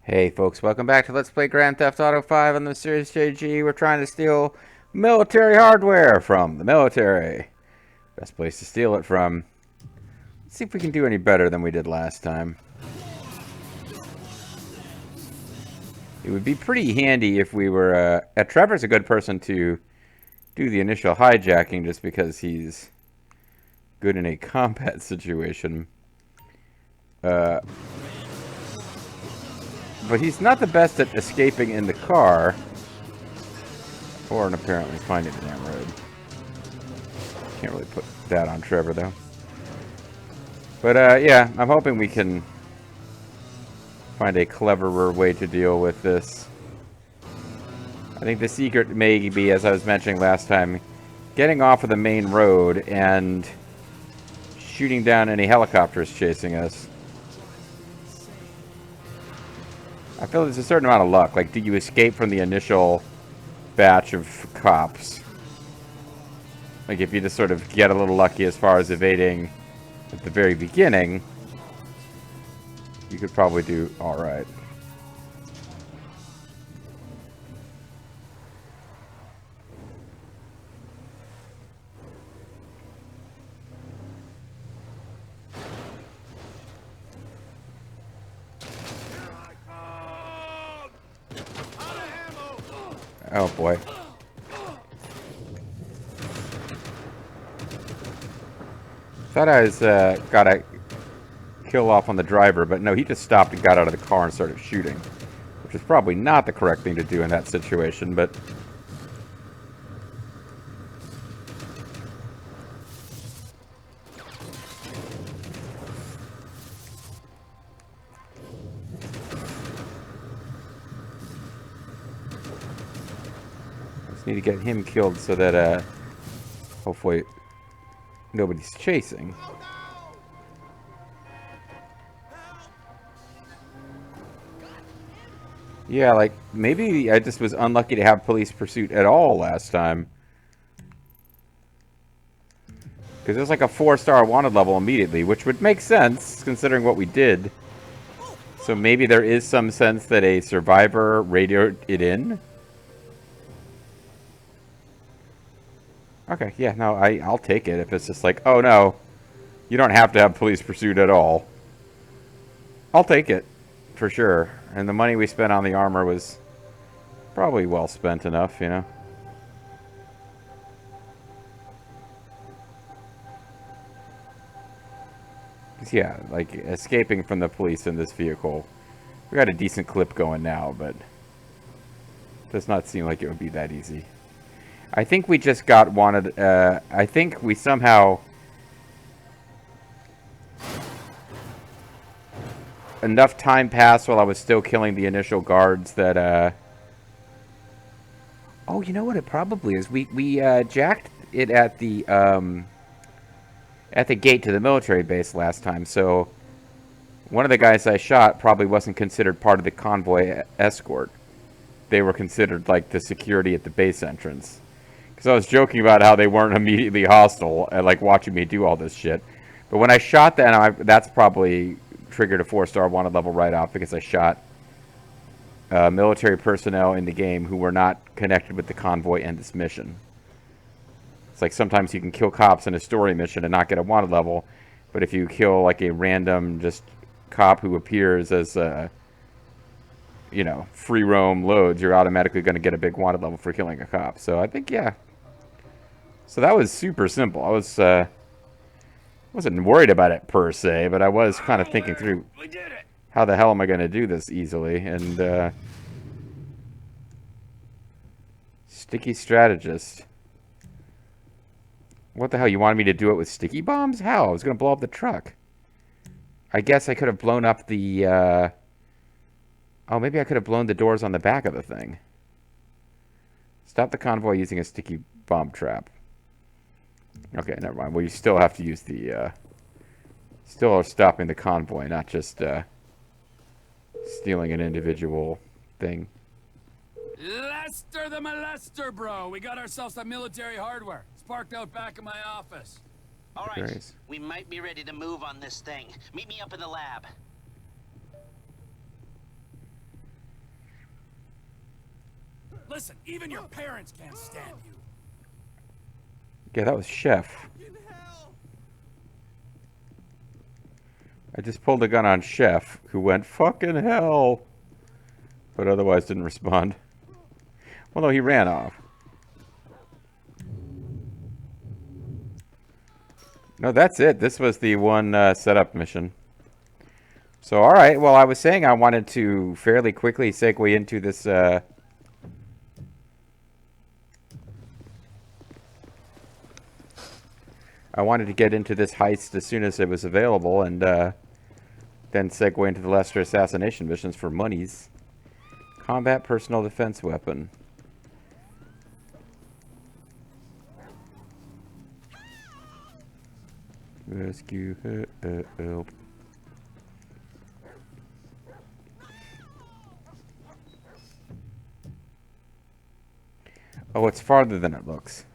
Hey folks, welcome back to Let's Play Grand Theft Auto 5 on the Series JG. We're trying to steal military hardware from the military. Best place to steal it from. Let's see if we can do any better than we did last time. It would be pretty handy if we were... Trevor's a good person to do the initial hijacking just because he's good in a combat situation. But he's not the best at escaping in the car. Or apparently finding the damn road. Can't really put that on Trevor, though. But, yeah, I'm hoping we can find a cleverer way to deal with this. I think the secret may be, as I was mentioning last time, getting off of the main road and shooting down any helicopters chasing us. I feel there's a certain amount of luck. Like, do you escape from the initial batch of cops? Like, if you just sort of get a little lucky as far as evading at the very beginning, you could probably do alright. Oh boy. Thought I was got a kill off on the driver, but no, he just stopped and got out of the car and started shooting. Which is probably not the correct thing to do in that situation, but... I just need to get him killed so that, hopefully nobody's chasing. Yeah, like, maybe I just was unlucky to have police pursuit at all last time. Because it was like a 4-star wanted level immediately, which would make sense, considering what we did. So maybe there is some sense that a survivor radioed it in? Okay, yeah, no, I'll take it if it's just like, oh no, you don't have to have police pursuit at all. I'll take it, for sure. And the money we spent on the armor was probably well spent enough, you know? Yeah, like, escaping from the police in this vehicle. We got a decent clip going now, but does not seem like it would be that easy. I think we just got wanted, I think we somehow... Enough time passed while I was still killing the initial guards that, Oh, you know what it probably is? We jacked it at the gate to the military base last time, so... One of the guys I shot probably wasn't considered part of the convoy escort. They were considered, like, the security at the base entrance. Because I was joking about how they weren't immediately hostile and, like, watching me do all this shit. But when I shot that, that's probably triggered a 4-star wanted level right off because I shot military personnel in the game who were not connected with the convoy and this mission. It's like sometimes you can kill cops in a story mission and not get a wanted level, but if you kill, like, a random just cop who appears as you know, free roam loads, you're automatically going to get a big wanted level for killing a cop. So I think, yeah. So that was super simple. I was wasn't worried about it per se, but I was kind of thinking through how the hell am I going to do this easily. And sticky strategist. What the hell? You wanted me to do it with sticky bombs? How? I was going to blow up the truck. I guess I could have blown up the... Oh, maybe I could have blown the doors on the back of the thing. Stop the convoy using a sticky bomb trap. Okay, never mind. Well, you still have to use the... Still are stopping the convoy, not just stealing an individual thing. Lester the molester, bro. We got ourselves some military hardware. It's parked out back in my office. All right, Nice. we might be ready to move on this thing. Meet me up in the lab. Listen, even your parents can't stand you. Yeah, that was Chef. I just pulled a gun on Chef, who went, fucking hell, but otherwise didn't respond. Well, no, he ran off. No, that's it. This was the one setup mission. So, alright, well, I was saying I wanted to fairly quickly segue into this, I wanted to get into this heist as soon as it was available, and then segue into the Lester assassination missions for monies. Combat personal defense weapon. Rescue help. Oh, it's farther than it looks.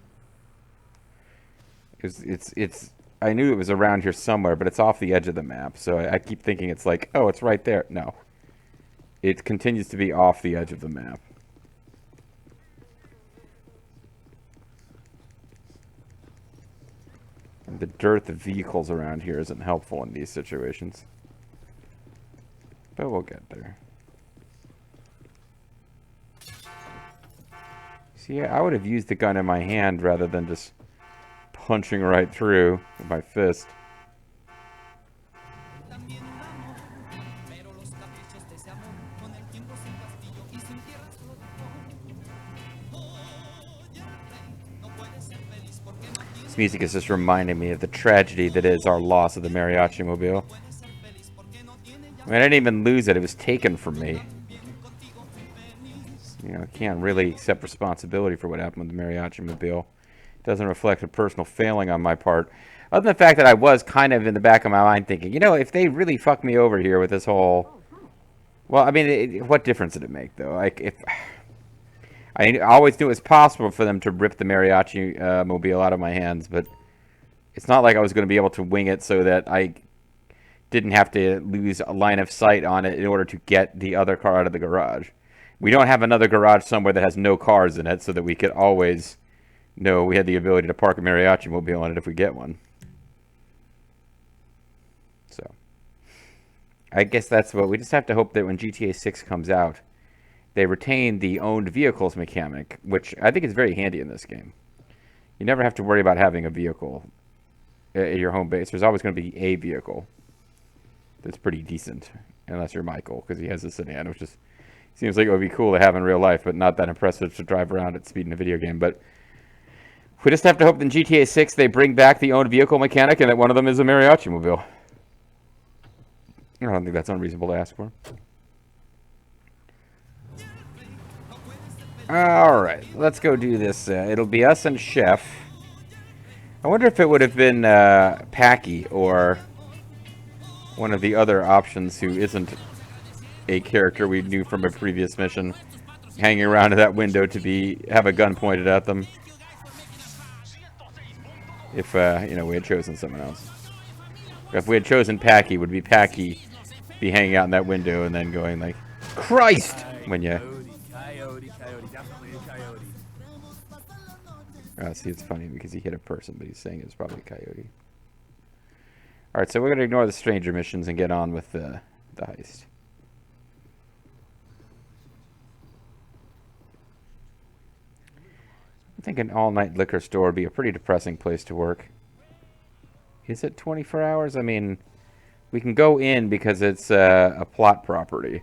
It's I knew it was around here somewhere, but it's off the edge of the map, so I keep thinking it's like, oh, it's right there. No. It continues to be off the edge of the map. And the dearth of vehicles around here isn't helpful in these situations. But we'll get there. See, I would have used the gun in my hand rather than just punching right through with my fist. This music is just reminding me of the tragedy that is our loss of the Mariachi Mobile. I mean, I didn't even lose it. It was taken from me. You know, I can't really accept responsibility for what happened with the Mariachi Mobile. It doesn't reflect a personal failing on my part. Other than the fact that I was kind of in the back of my mind thinking, you know, if they really fuck me over here with this whole... Well, I mean, what difference did it make, though? Like, if... I always knew it was possible for them to rip the Mariachi Mobile out of my hands, but it's not like I was going to be able to wing it so that I didn't have to lose a line of sight on it in order to get the other car out of the garage. We don't have another garage somewhere that has no cars in it so that we could always know we had the ability to park a Mariachi Mobile on it if we get one. So, I guess that's what we just have to hope that when GTA 6 comes out, they retain the owned vehicles mechanic, which I think is very handy in this game. You never have to worry about having a vehicle at your home base. There's always going to be a vehicle that's pretty decent, unless you're Michael, because he has a sedan, which just seems like it would be cool to have in real life, but not that impressive to drive around at speed in a video game. But we just have to hope in GTA 6 they bring back the owned vehicle mechanic and that one of them is a Mariachi Mobile. I don't think that's unreasonable to ask for. Alright, let's go do this. It'll be us and Chef. I wonder if it would have been Packy or one of the other options who isn't a character we knew from a previous mission hanging around that window to have a gun pointed at them. If, you know, we had chosen someone else. If we had chosen Packy, would be Packy be hanging out in that window and then going like, Christ! When you... Coyote, definitely a coyote. See, it's funny because he hit a person, but he's saying it's probably a coyote. Alright, so we're going to ignore the stranger missions and get on with the heist. I think an all-night liquor store would be a pretty depressing place to work. Is it 24 hours? I mean, we can go in because it's a plot property.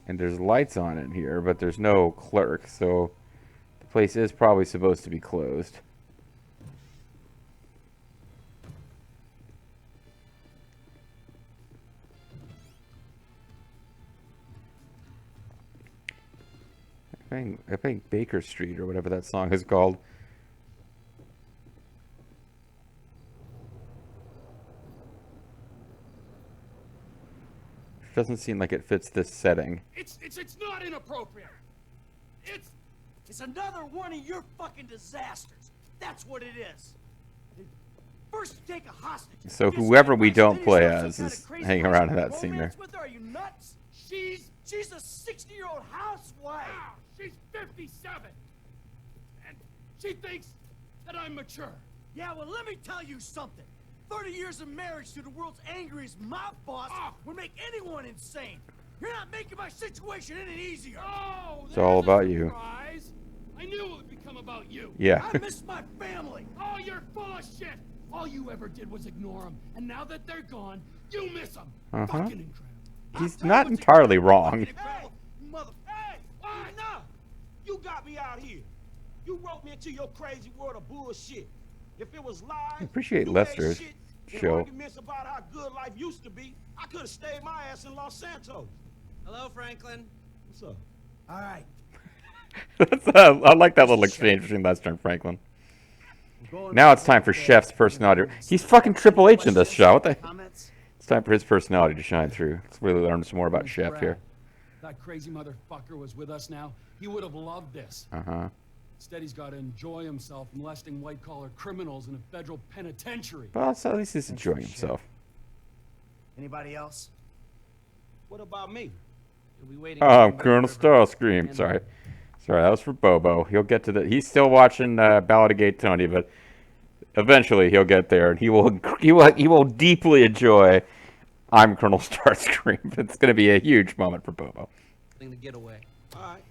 And there's lights on it here, but there's no clerk, so the place is probably supposed to be closed. I think Baker Street or whatever that song is called. Doesn't seem like it fits this setting. It's not inappropriate. It's another one of your fucking disasters. That's what it is. First you take a hostage. So whoever we don't play as is hanging around in that scene there. Are you nuts? She's She's a 60-year-old housewife. Wow, she's 57. And she thinks that I'm mature. Yeah, well, let me tell you something. 30 years of marriage to the world's angriest mob boss would make anyone insane. You're not making my situation any easier. Oh, It's all there's a about you. surprise. I knew it would become about you. Yeah. I miss my family. Oh, you're full of shit. All you ever did was ignore them. And now that they're gone, you miss them. Fucking incredible. He's not entirely wrong. Hey, mother... Hey, enough! You got me out here. You wrote me into your crazy world of bullshit. If it was lies, I appreciate you Lester's made shit, and show. arguments about how good life used to be, I could have stayed my ass in Los Santos. Hello, Franklin. What's up? All right. I like that little exchange between Lester and Franklin. Now it's time for Chef's personality. He's fucking Triple H in this show. What the? Comments? It's time for his personality to shine through. Let's really learn some more about Chef Brad, here. That crazy motherfucker was with us now. He would have loved this. Uh-huh. Instead, he's got to enjoy himself molesting white-collar criminals in a federal penitentiary. Well, so at least he's enjoying himself. Anybody else? What about me? You'll be waiting. Oh, Colonel Starscream. Sorry. Sorry, that was for Bobo. He'll get to the... He's still watching Ballad of Gay Tony, but eventually he'll get there, and he will deeply enjoy I'm Colonel Starscream. It's going to be a huge moment for Bobo. The getaway. All right.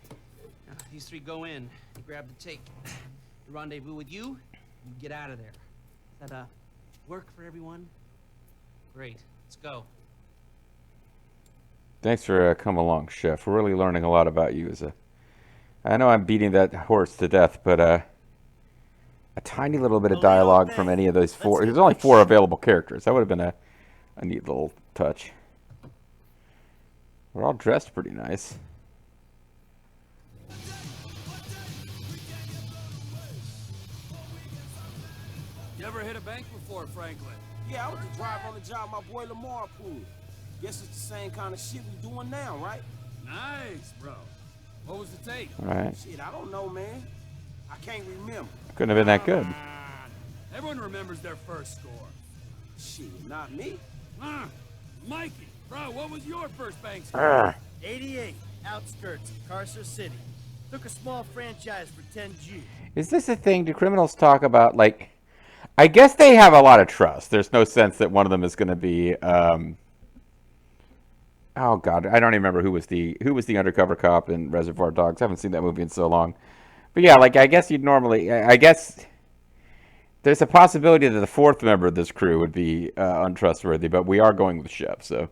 Now, these three go in. You grab the take. The rendezvous with you. You get out of there. Does that work for everyone? Great. Let's go. Thanks for coming along, Chef. We're really learning a lot about you as a... I know I'm beating that horse to death, but a tiny little bit of dialogue from any of those four... There's only 4 available characters. That would have been a neat little touch. We're all dressed pretty nice. You ever hit a bank before, Franklin? Yeah, I was the driver on the job my boy Lamar pulled. Guess it's the same kind of shit we doing now, right? Nice, bro. What was the take? All right. Shit, I don't know, man. I can't remember. Couldn't have been that good. Everyone remembers their first score. Shit, not me. Mikey, bro, what was your first bank score? 88, outskirts of Carcer City. Took a small franchise for 10G. Is this a thing? Do criminals talk about, like... I guess they have a lot of trust. There's no sense that one of them is going to be... Oh God, I don't even remember who was the undercover cop in Reservoir Dogs. I haven't seen that movie in so long. But yeah, like I guess you'd normally, I guess there's a possibility that the 4th member of this crew would be untrustworthy. But we are going with Chef, so.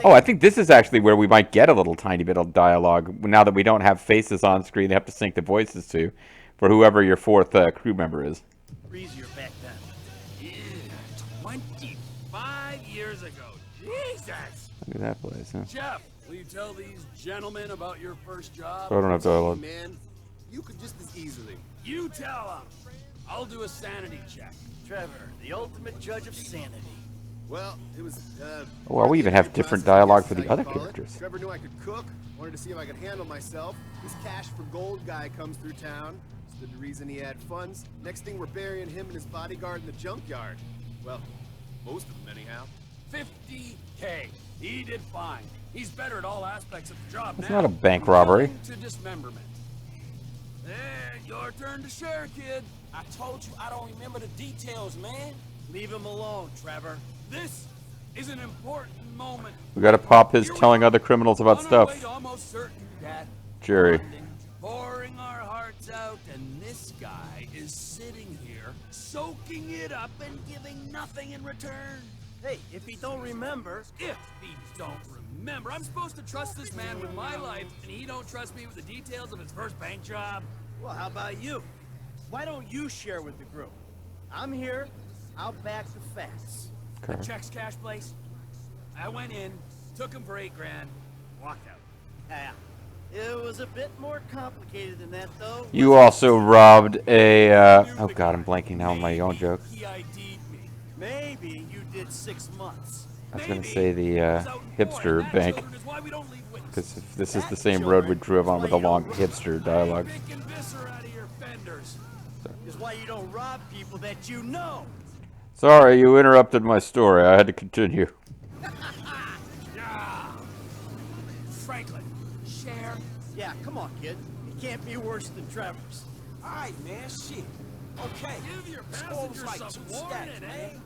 Oh, I think this is actually where we might get a little tiny bit of dialogue now that we don't have faces on screen. They have to sync the voices to for whoever your 4th crew member is. Easier back then. Yeah, 25 years ago. Jesus! Look at that place, huh? Jeff, will you tell these gentlemen about your first job? So I don't have dialogue. Man, you could just as easily. You tell them. I'll do a sanity check. Trevor, the ultimate judge of sanity. Well, it was, Well, we even have different dialogue for the other characters. Trevor knew I could cook, wanted to see if I could handle myself. This cash for gold guy comes through town. Stood to reason he had funds. Next thing, we're burying him and his bodyguard in the junkyard. Well, most of them anyhow. 50K. He did fine. He's better at all aspects of the job It's now. not a bank robbery. To dismemberment. There, your turn to share, kid. I told you I don't remember the details, man. Leave him alone, Trevor. This is an important moment. We gotta pop his telling other criminals about On our way stuff. to almost certain death. Jerry. Pouring our hearts out, and this guy is sitting here, soaking it up and giving nothing in return. Hey, if he don't remember... If he don't remember, I'm supposed to trust this man with my life, and he don't trust me with the details of his first bank job. Well, how about you? Why don't you share with the group? I'm here. I'll back the facts. The checks cash place. I went in, took him for $8 grand, walked out. Yeah. It was a bit more complicated than that, though. You also robbed a, oh God, I'm blanking now on my own joke. He ID'd me. Maybe you did 6 months. I was gonna say the, hipster bank. Because this is the same road we drove on with a long hipster dialogue. Is why you don't rob people that you know. Sorry, you interrupted my story. I had to continue. Come on, kid. It can't be worse than Trevor's. All right, man, shit. Okay. Give your Score was passengers like some 2 warning, stacks, eh? man.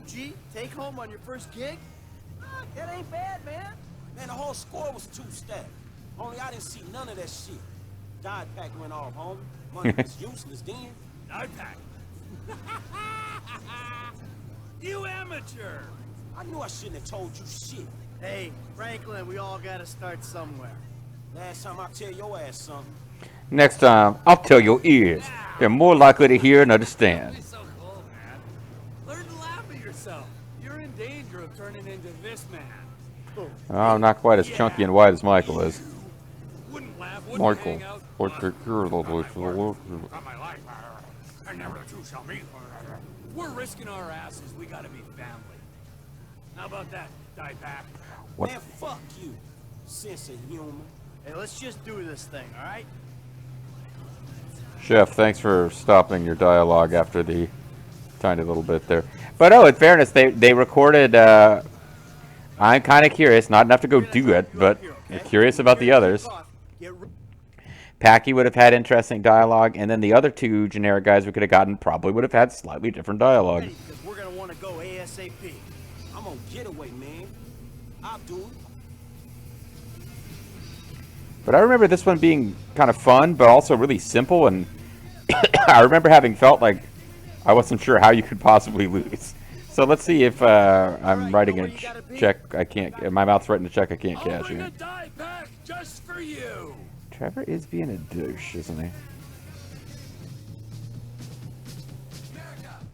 2G, take home on your first gig? That ain't bad, man. Man, the whole score was 2 stacks. Only I didn't see none of that shit. Dye pack went off, homie. Money was useless then. Ipack. You amateur. I knew I shouldn't have told you shit. Hey, Franklin, we all gotta start somewhere. Last time I tell your ass something. Next time, I'll tell your ears. They're more likely to hear and understand. Be so cool, man. Learn to laugh at yourself. You're in danger of turning into this man. Oh, not quite as chunky and white as Michael is. Wouldn't laugh, wouldn't Michael, hang out. what's your Not my life. And never the two shall meet. We're risking our asses. We gotta be family. How about that, die back? What? Man, fuck you. Sense of humor. Hey, let's just do this thing, all right? Chef, thanks for stopping your dialogue after the tiny little bit there. But oh, in fairness, they recorded. I'm kind of curious, not enough to go do it, but curious about the others. Packy would have had interesting dialogue, and then the other two generic guys we could have gotten probably would have had slightly different dialogue. Because we're gonna want to go ASAP. I'm on getaway, man. I'll do it. But I remember this one being kind of fun, but also really simple, and I remember having felt like I wasn't sure how you could possibly lose. So let's see if I'm writing a check I can't. My mouth's writing a check I can't I'll cash bring in. a die back just for you. Trevor is being a douche, isn't he?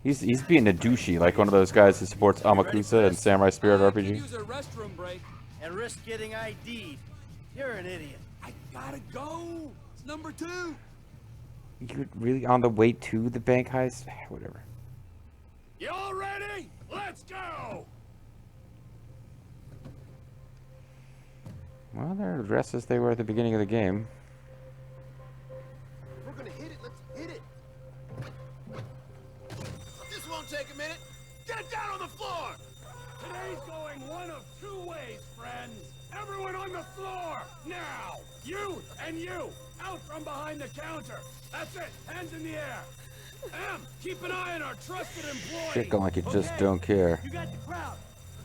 He's being a douchey, like one of those guys who supports Amakusa and Samurai Spirit RPG. Use a restroom break. And risk getting ID'd. You're an idiot. I gotta go. It's number 2. You're really on the way to the bank heist? Whatever. You all ready? Let's go. Well, they're dressed as they were at the beginning of the game. We're gonna hit it. Let's hit it. This won't take a minute. Get down on the floor. Today's going one of 2 ways, friends. Everyone on the floor, now! You and you, out from behind the counter. That's it, hands in the air. Em, keep an eye on our trusted employee. Shit going like you just Okay. don't care. You got the crowd.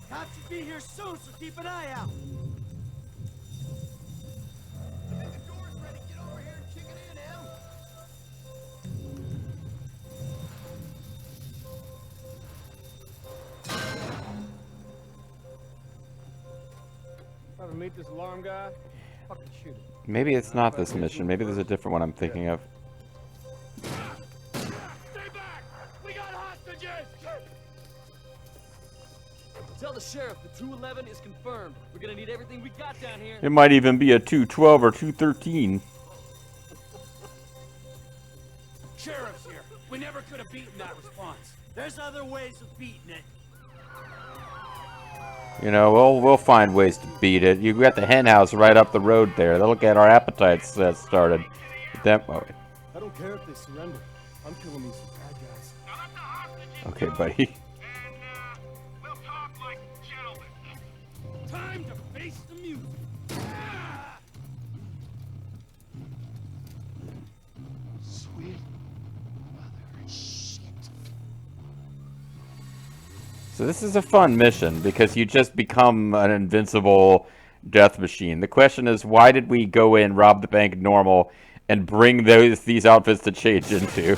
Cops should be here soon, so keep an eye out. I think the door's ready. Get over here and kick it in, Em. Ever meet this alarm guy? Fucking shoot him. Maybe it's not this mission. Maybe there's a different one I'm thinking of. Stay back! We got hostages! Tell the sheriff the 211 is confirmed. We're gonna need everything we got down here. It might even be a 212 or 213. Sheriff's here. We never could have beaten that response. There's other ways of beating it. You know, we'll find ways to beat it. You got the hen house right up the road there. They'll get our appetites started. Them, oh, I don't care if they surrender. I'm killing these bad guys. okay, buddy. We'll talk like gentlemen. Time to face the music. Ah! Sweet mother shit. So this is a fun mission because you just become an invincible death machine. The question is, why did we go in, rob the bank normal, and bring these outfits to change into?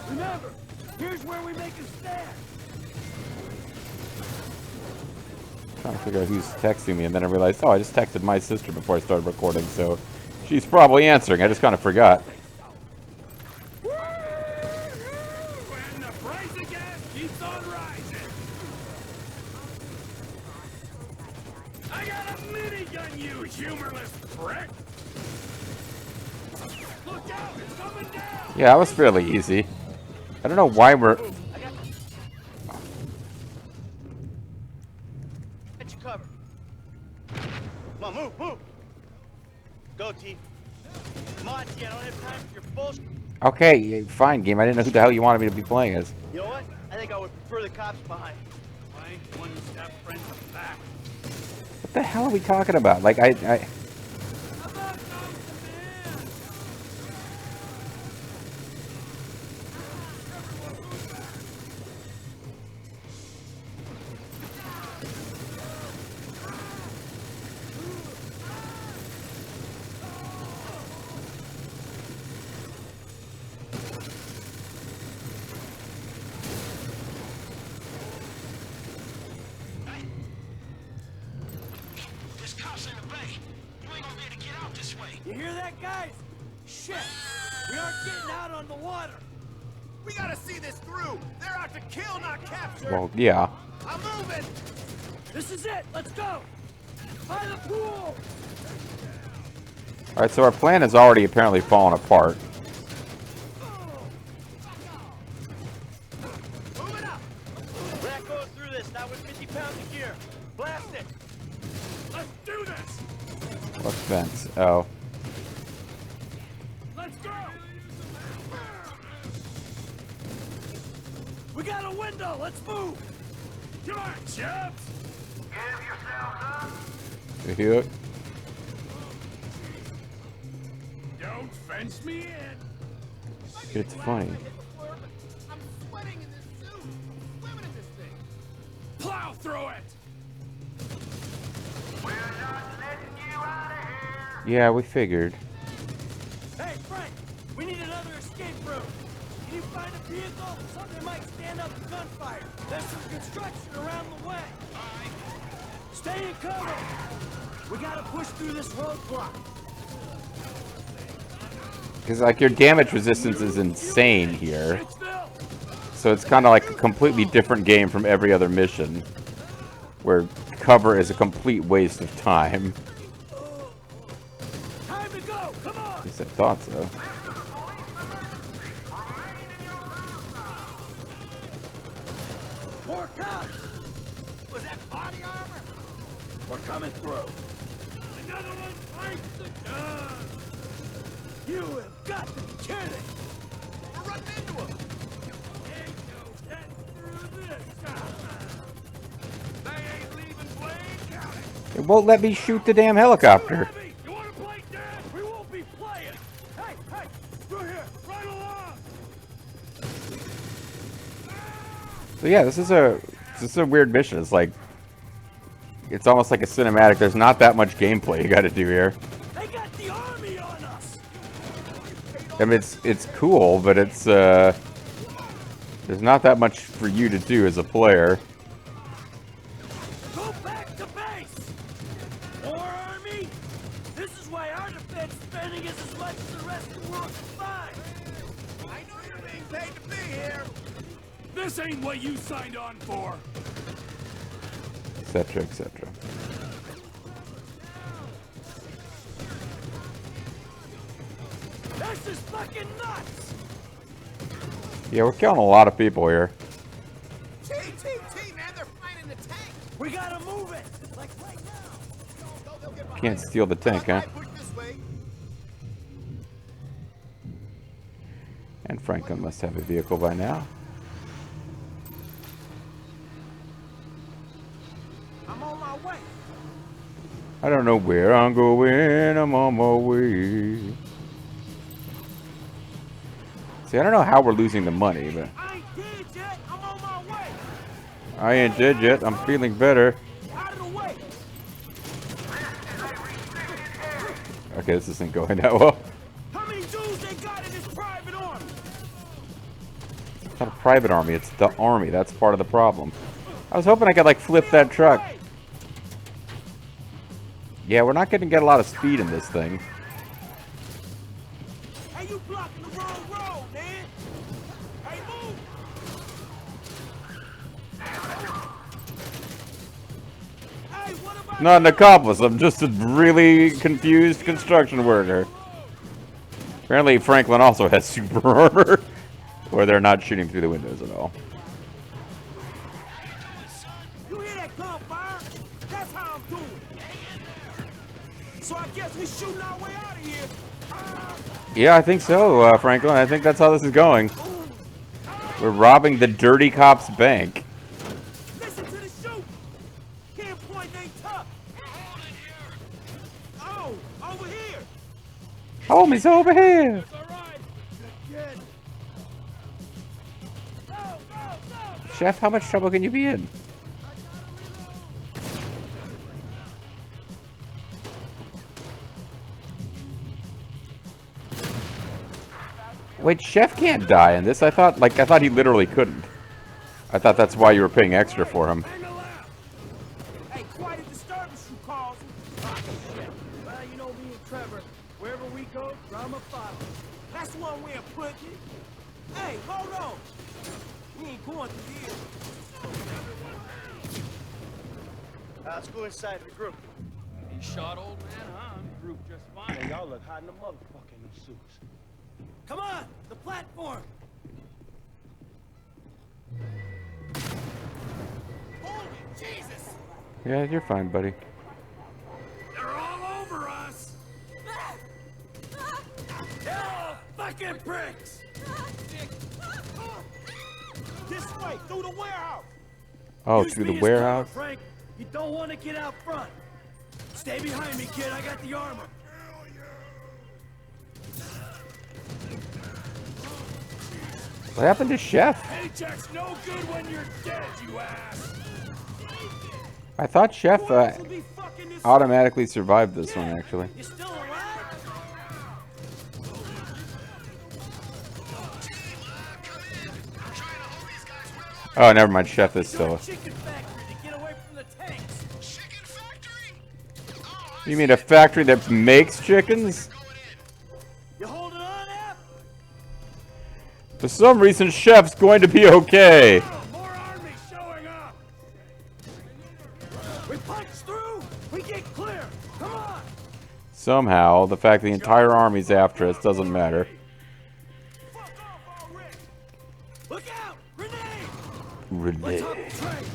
Remember, here's where we make a stand. Trying to figure out who's texting me, and then I realized, oh, I just texted my sister before I started recording, so she's probably answering. I just kind of forgot. When the price of gas keeps on rising. I got a minigun, you humorless prick. Look out, it's coming down. Yeah, that was fairly easy. I don't know why we're... Get you covered. Come on, move, move. Go, T. Monty, I don't have time for your bullshit. Okay, fine, game. I didn't know who the hell you wanted me to be playing as. You know what? I think I would prefer the cops behind. Flank one step, friends back. What the hell are we talking about? Like, I There's cops in the bay. You ain't gonna be able to get out this way. You hear that, guys? Shit! We aren't getting out on the water. We gotta see this through. They're out to kill, not capture. well, yeah. I'm moving. This is it. Let's go. By the pool. All right, so our plan has already apparently fallen apart. Move it up. We're not going through this. Not with 50 pounds of gear. Blast it. Let's do this. What's fence? Oh. Let's go. We got a window. Let's move. Come on, chaps. Yeah. Don't fence me in. It's funny. I'm sweating in this suit. Swimming in this thing. Plow through it. Yeah, we figured. Hey, Frank. We need another escape route. Can you find a vehicle? Something that might stand up to gunfire. There's some construction around the way. Stay in cover. We gotta push through this roadblock. Because, like, your damage resistance is insane here. So it's kind of like a completely different game from every other mission. Where cover is a complete waste of time. Time to go. Come on. At least I thought so. More cops. Was that body armor? We're coming through. Another one bites the dust. You have got to be kidding. We're running into them. Ain't no getting through this time. They ain't leaving Blaine County. It won't let me shoot the damn helicopter. Heavy, you want to play dead? We won't be playing. Hey, through here, right along. So yeah, this is a weird mission. It's like, it's almost like a cinematic. There's not that much gameplay you got to do here. They got the army on us. I mean, it's cool, but it's there's not that much for you to do as a player. Go back to base. More army. This is why our defense spending is as much as the rest of the world combined. I know you're being paid to be here. This ain't what you signed on for. Etc. Etc. This is fucking nuts. Yeah, we're killing a lot of people here. T, man, they're fighting the tank. We gotta move it. Like right now. They'll get behind Can't us. steal the tank, huh? Push this way. And Franklin must have a vehicle by now. I'm on my way. I don't know where I'm going. I'm on my way. See, I don't know how we're losing the money, but I ain't dead yet. I'm on my way. I ain't dead yet. I'm feeling better. Out of the way. Okay, this isn't going that well. How many dudes they got in this private army? It's not a private army. It's the army. That's part of the problem. I was hoping I could, like, flip that truck. Yeah, we're not going to get a lot of speed in this thing. Hey, you blocking the wrong road, man. Hey, move. Hey, what about Not an accomplice. I'm just a really confused construction worker. Apparently, Franklin also has super armor, where they're not shooting through the windows at all. you hear that gunfire? That's how I'm doing. So I guess we shooting our way out of here. Yeah, I think so, Franklin. I think that's how this is going. We're robbing the dirty cop's bank. Listen to the shoot! Can't point, they tough! Oh, over here! Homie's over here. Good. Go, go, go! Chef, how much trouble can you be in? Wait, Chef can't die in this. I thought he literally couldn't. I thought that's why you were paying extra for him. Hey, quite a disturbance, you calls. Ah, shit. Well, you know me and Trevor. Wherever we go, drama follows. That's one way of putting it. Hey, hold on. We ain't going through here. Let's go inside the group. You shot old man, huh? Group just fine. Man, y'all look hot in the motherfucking new suits. Come on, the platform. Holy Jesus! Yeah, you're fine, buddy. They're all over us. They're all fucking pricks. This way, through the warehouse. Oh, Use through me the as warehouse? cover, Frank. You don't want to get out front. Stay behind me, kid. I got the armor. What happened to Chef? Paycheck's no good when you're dead, you ass. I thought Chef Boys will be fucking this automatically survived this one, actually. You still alive? Oh, never mind. Chef is still. Chicken factory to get away from the tanks. You mean a factory that makes chickens? You holding on, App? For some reason, Chef's going to be okay. More army showing up. We punch through. We get clear. Come on. Somehow, the fact the entire army's after us doesn't matter. Fuck off already. Look out. Grenade. Really? Let's hop the train.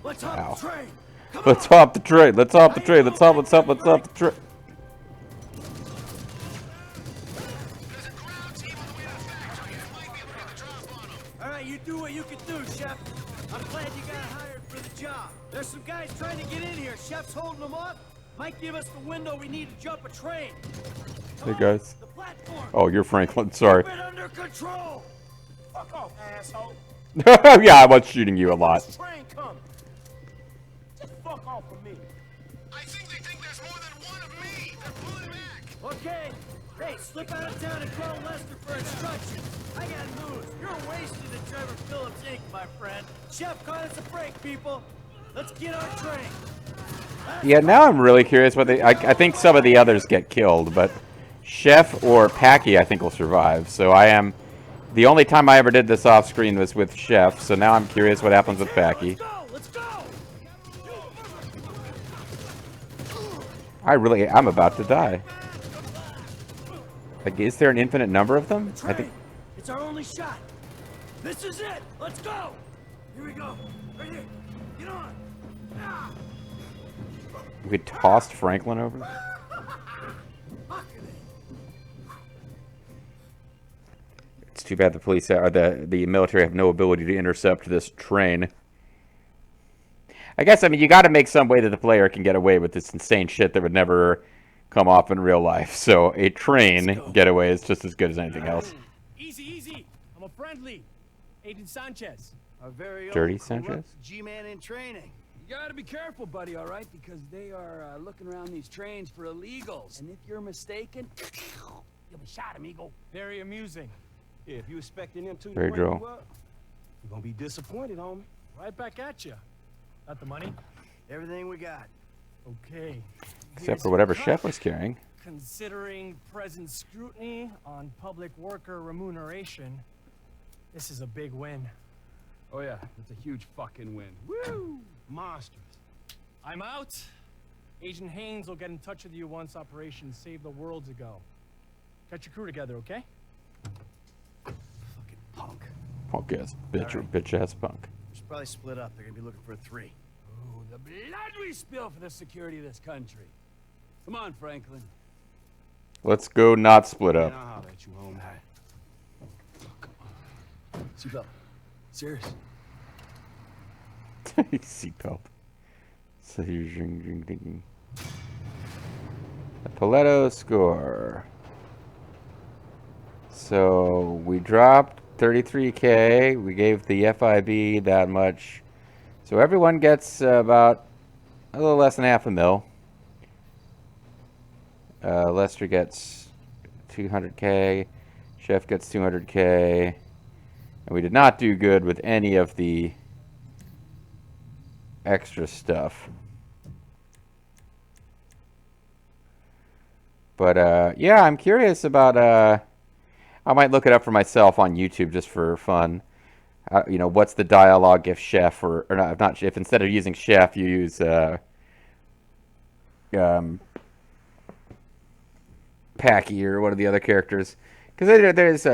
Let's hop Ow. the train. Come Let's on. hop the train. Let's hop the train. Let's hop the train. All right, you do what you can do, Chef. I'm glad you got hired for the job. There's some guys trying to get in here. Chef's holding them up. Might give us the window we need to jump a train. Come Hey, on, guys. The platform. Oh, you're Franklin. Sorry. Keep it under control. Fuck off, asshole. Yeah, I was shooting you a lot. This train coming. Just fuck off of me. I think they think there's more than one of me. They're pulling back. Okay. Hey, slip out of town and call Lester for instructions. I got news. You're wasted at Trevor Phillips Inc., my friend. Chef caught us a break, people. Let's get our train. Yeah, now I'm really curious what they. I think some of the others get killed, but Chef or Packy, I think, will survive. So I am. The only time I ever did this off screen was with Chef, so now I'm curious what happens with Packy. Let's go! I'm about to die. Like, is there an infinite number of them? I Train. think. It's our only shot. This is it. Let's go. Here we go. Right here. Get on. Ah. We tossed Franklin over. It's too bad the police or the military have no ability to intercept this train. I guess, I mean, you got to make some way that the player can get away with this insane shit that would never come off in real life. So a train getaway is just as good as anything else. Easy, easy. I'm a friendly. Agent Sanchez. Our very Dirty own Sanchez? corrupt G-man in training. You gotta be careful, buddy, all right? Because they are looking around these trains for illegals. And if you're mistaken, you'll be shot, amigo. Very amusing. Yeah, if you expecting them to Very wake droll. you up, you're gonna be disappointed, homie. Right back at you. Got the money? Everything we got. Okay. Except for whatever Chef was carrying. Considering present scrutiny on public worker remuneration, this is a big win. Oh yeah, it's a huge fucking win. Woo! Monsters. I'm out. Agent Haynes will get in touch with you once Operation Save the World's ago. Get your crew together, okay? Fucking punk. Punk ass bitch or bitch ass punk. We should probably split up. They're gonna be looking for a 3. Ooh, the blood we spill for the security of this country. Come on, Franklin. Let's go not split up. I'll holler at you, homie. Seatbelt. Serious. Seatbelt. So here's ding. The Paletto score. So we dropped 33K. We gave the FIB that much. So everyone gets about a little less than half a mil. Lester gets 200K. Chef gets 200K. And we did not do good with any of the extra stuff. But yeah, I'm curious about I might look it up for myself on YouTube just for fun. You know, what's the dialogue if Chef or not if instead of using Chef you use Packy or one of the other characters, because there's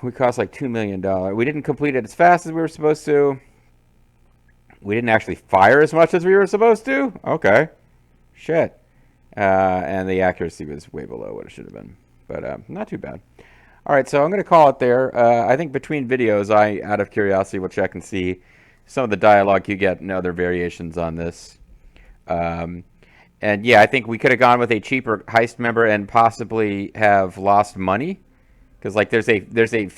we cost like $2 million. We didn't complete it as fast as we were supposed to. We didn't actually fire as much as we were supposed to. Okay, shit. And the accuracy was way below what it should have been, but not too bad. All right, so I'm going to call it there. I think between videos, out of curiosity, will check and see some of the dialogue you get and other variations on this. And yeah, I think we could have gone with a cheaper heist member and possibly have lost money, because like there's a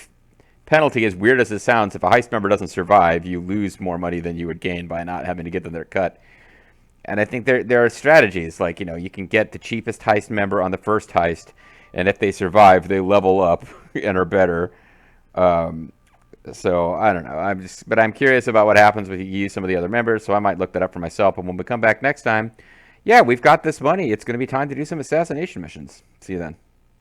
penalty, as weird as it sounds. If a heist member doesn't survive, you lose more money than you would gain by not having to get them their cut. And I think there are strategies, like, you know, you can get the cheapest heist member on the first heist, and if they survive, they level up and are better. So I don't know. But I'm curious about what happens when you use some of the other members. So I might look that up for myself. And when we come back next time, yeah, we've got this money. It's going to be time to do some assassination missions. See you then.